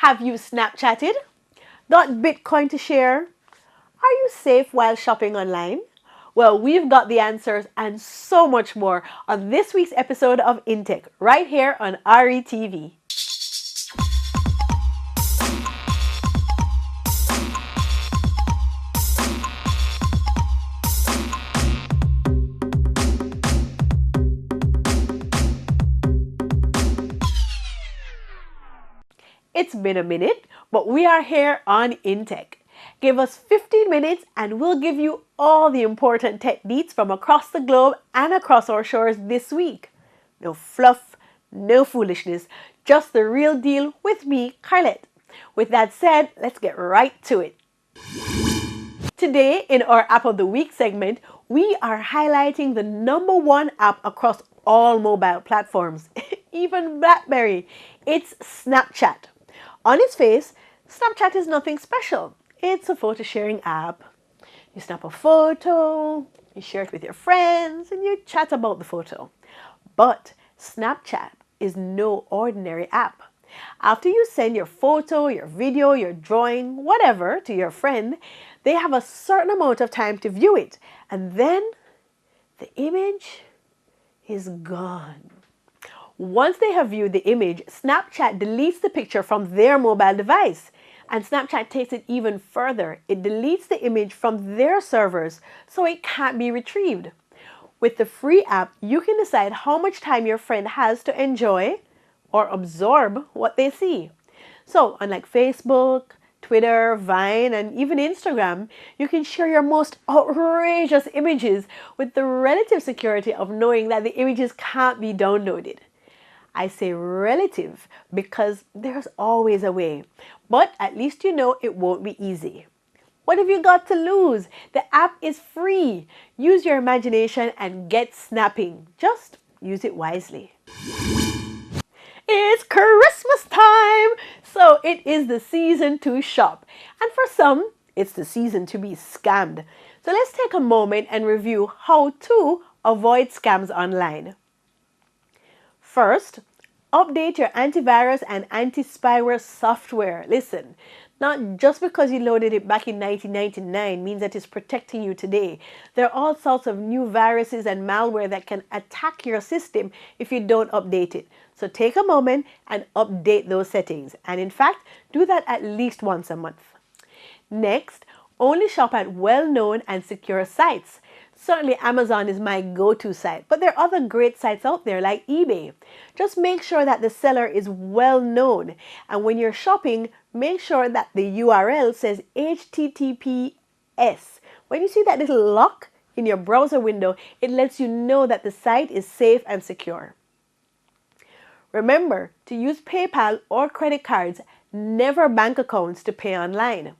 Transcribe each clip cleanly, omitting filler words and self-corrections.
Have you Snapchatted? Got Bitcoin to share? Are you safe while shopping online? Well, we've got the answers and so much more on this week's episode of Intech, right here on RETV. It's been a minute, but we are here on Intech. Give us 15 minutes and we'll give you all the important tech deets from across the globe and across our shores this week. No fluff, no foolishness, just the real deal with me, Carlette. With that said, let's get right to it. Today, in our App of the Week segment, we are highlighting the #1 app across all mobile platforms, even BlackBerry. It's Snapchat. On its face, Snapchat is nothing special. It's a photo sharing app. You snap a photo, you share it with your friends, and you chat about the photo. But Snapchat is no ordinary app. After you send your photo, your video, your drawing, whatever to your friend, they have a certain amount of time to view it. And then the image is gone. Once they have viewed the image, Snapchat deletes the picture from their mobile device. And Snapchat takes it even further. It deletes the image from their servers so it can't be retrieved. With the free app, you can decide how much time your friend has to enjoy or absorb what they see. So, unlike Facebook, Twitter, Vine, and even Instagram, you can share your most outrageous images with the relative security of knowing that the images can't be downloaded. I say relative because there's always a way, but at least you know it won't be easy. What have you got to lose? The app is free. Use your imagination and get snapping. Just use it wisely. It's Christmas time, so it is the season to shop. And for some, it's the season to be scammed. So let's take a moment and review how to avoid scams online. First, update your antivirus and anti-spyware software. Listen, not just because you loaded it back in 1999 means that it's protecting you today. There are all sorts of new viruses and malware that can attack your system if you don't update it. So take a moment and update those settings. And in fact, do that at least once a month. Next, only shop at well-known and secure sites. Certainly Amazon is my go-to site, but there are other great sites out there like eBay. Just make sure that the seller is well known. And when you're shopping, make sure that the URL says HTTPS. When you see that little lock in your browser window, it lets you know that the site is safe and secure. Remember to use PayPal or credit cards, never bank accounts to pay online.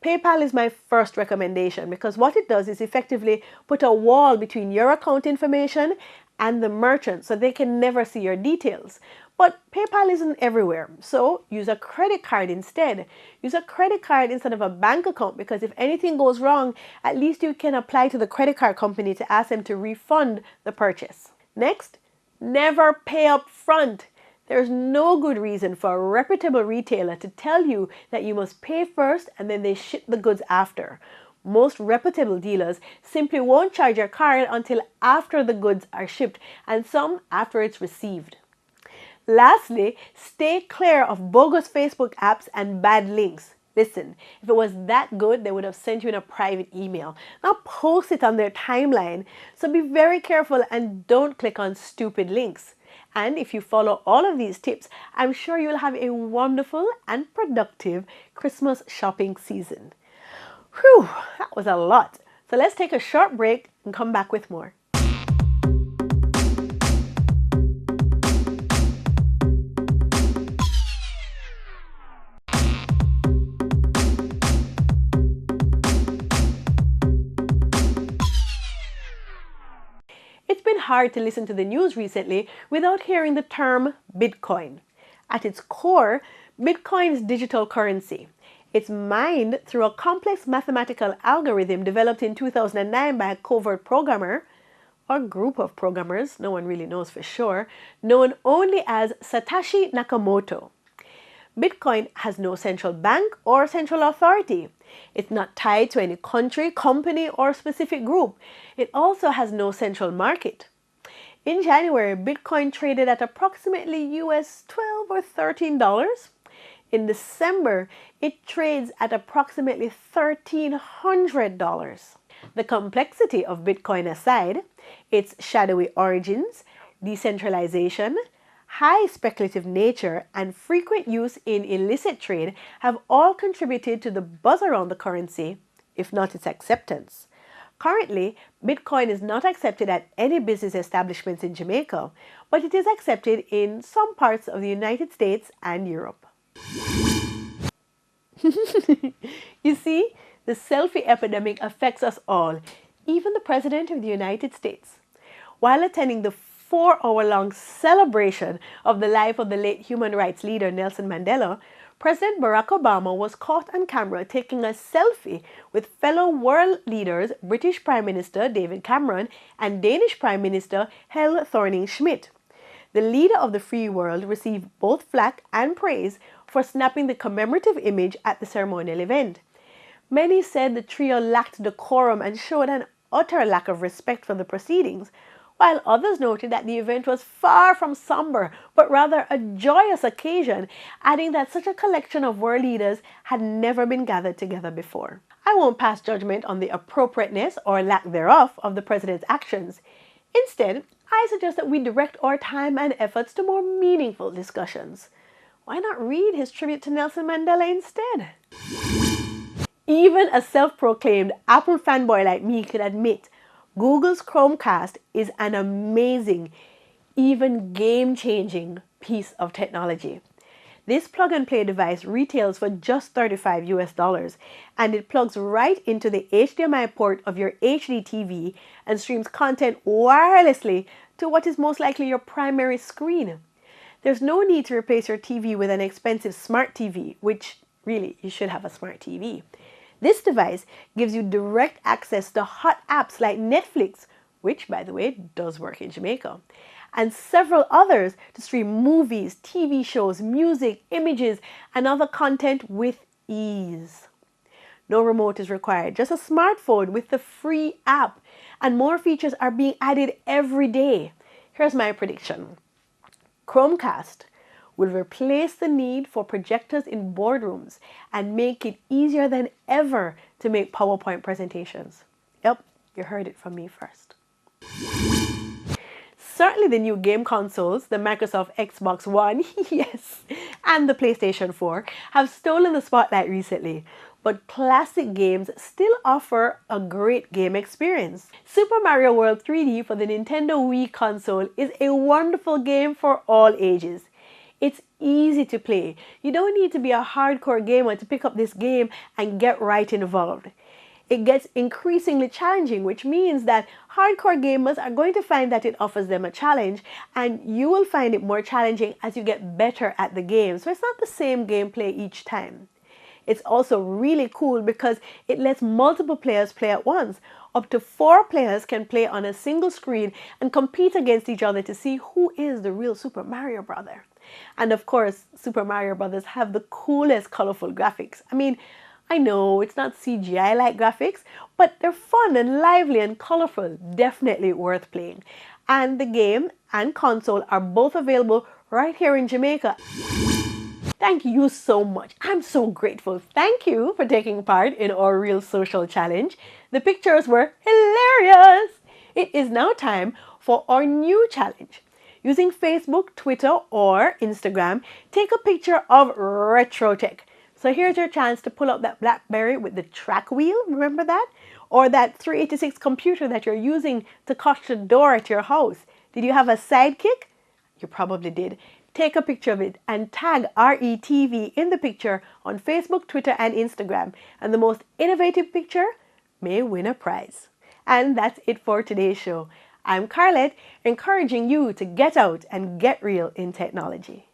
PayPal is my first recommendation because what it does is effectively put a wall between your account information and the merchant so they can never see your details. But PayPal isn't everywhere, so use a credit card instead. Use a credit card instead of a bank account because if anything goes wrong, at least you can apply to the credit card company to ask them to refund the purchase. Next, never pay up front. There's no good reason for a reputable retailer to tell you that you must pay first and then they ship the goods after. Most reputable dealers simply won't charge your card until after the goods are shipped and some after it's received. Lastly, stay clear of bogus Facebook apps and bad links. Listen, if it was that good, they would have sent you in a private email, not post it on their timeline. So be very careful and don't click on stupid links. And if you follow all of these tips, I'm sure you'll have a wonderful and productive Christmas shopping season. Whew, that was a lot. So let's take a short break and come back with more. It's been hard to listen to the news recently without hearing the term Bitcoin. At its core, Bitcoin is digital currency. It's mined through a complex mathematical algorithm developed in 2009 by a covert programmer, or group of programmers, no one really knows for sure, known only as Satoshi Nakamoto. Bitcoin has no central bank or central authority. It's not tied to any country, company, or specific group. It also has no central market. In January, Bitcoin traded at approximately US $12 or $13. In December, it trades at approximately $1,300. The complexity of Bitcoin aside, its shadowy origins, decentralization, high speculative nature, and frequent use in illicit trade have all contributed to the buzz around the currency, if not its acceptance. Currently, Bitcoin is not accepted at any business establishments in Jamaica, but it is accepted in some parts of the United States and Europe. You see, the selfie epidemic affects us all, even the President of the United States. While attending the 4-hour-long celebration of the life of the late human rights leader Nelson Mandela, President Barack Obama was caught on camera taking a selfie with fellow world leaders British Prime Minister David Cameron and Danish Prime Minister Helle Thorning-Schmidt. The leader of the free world received both flack and praise for snapping the commemorative image at the ceremonial event. Many said the trio lacked decorum and showed an utter lack of respect for the proceedings, while others noted that the event was far from somber, but rather a joyous occasion, adding that such a collection of world leaders had never been gathered together before. I won't pass judgment on the appropriateness or lack thereof of the president's actions. Instead, I suggest that we direct our time and efforts to more meaningful discussions. Why not read his tribute to Nelson Mandela instead? Even a self-proclaimed Apple fanboy like me could admit Google's Chromecast is an amazing, even game-changing piece of technology. This plug-and-play device retails for just $35 and it plugs right into the HDMI port of your HD TV and streams content wirelessly to what is most likely your primary screen. There's no need to replace your TV with an expensive smart TV, which really you should have a smart TV. This device gives you direct access to hot apps like Netflix, which, by the way, does work in Jamaica, and several others to stream movies, TV shows, music, images, and other content with ease. No remote is required, just a smartphone with the free app, and more features are being added every day. Here's my prediction. Chromecast will replace the need for projectors in boardrooms and make it easier than ever to make PowerPoint presentations. Yep, you heard it from me first. Certainly the new game consoles, the Microsoft Xbox One, yes, and the PlayStation 4 have stolen the spotlight recently, but classic games still offer a great game experience. Super Mario World 3D for the Nintendo Wii console is a wonderful game for all ages. It's easy to play. You don't need to be a hardcore gamer to pick up this game and get right involved. It gets increasingly challenging, which means that hardcore gamers are going to find that it offers them a challenge, and you will find it more challenging as you get better at the game. So it's not the same gameplay each time. It's also really cool because it lets multiple players play at once. Up to 4 players can play on a single screen and compete against each other to see who is the real Super Mario Brother. And of course, Super Mario Brothers have the coolest colorful graphics. I mean, I know it's not CGI-like graphics, but they're fun and lively and colorful, definitely worth playing. And the game and console are both available right here in Jamaica. Thank you so much. I'm so grateful. Thank you for taking part in our Real Social Challenge. The pictures were hilarious. It is now time for our new challenge. Using Facebook, Twitter, or Instagram, take a picture of retro tech. So here's your chance to pull out that BlackBerry with the track wheel, remember that? Or that 386 computer that you're using to cock the door at your house. Did you have a sidekick? You probably did. Take a picture of it and tag RETV in the picture on Facebook, Twitter, and Instagram. And the most innovative picture may win a prize. And that's it for today's show. I'm Carlette, encouraging you to get out and get real in technology.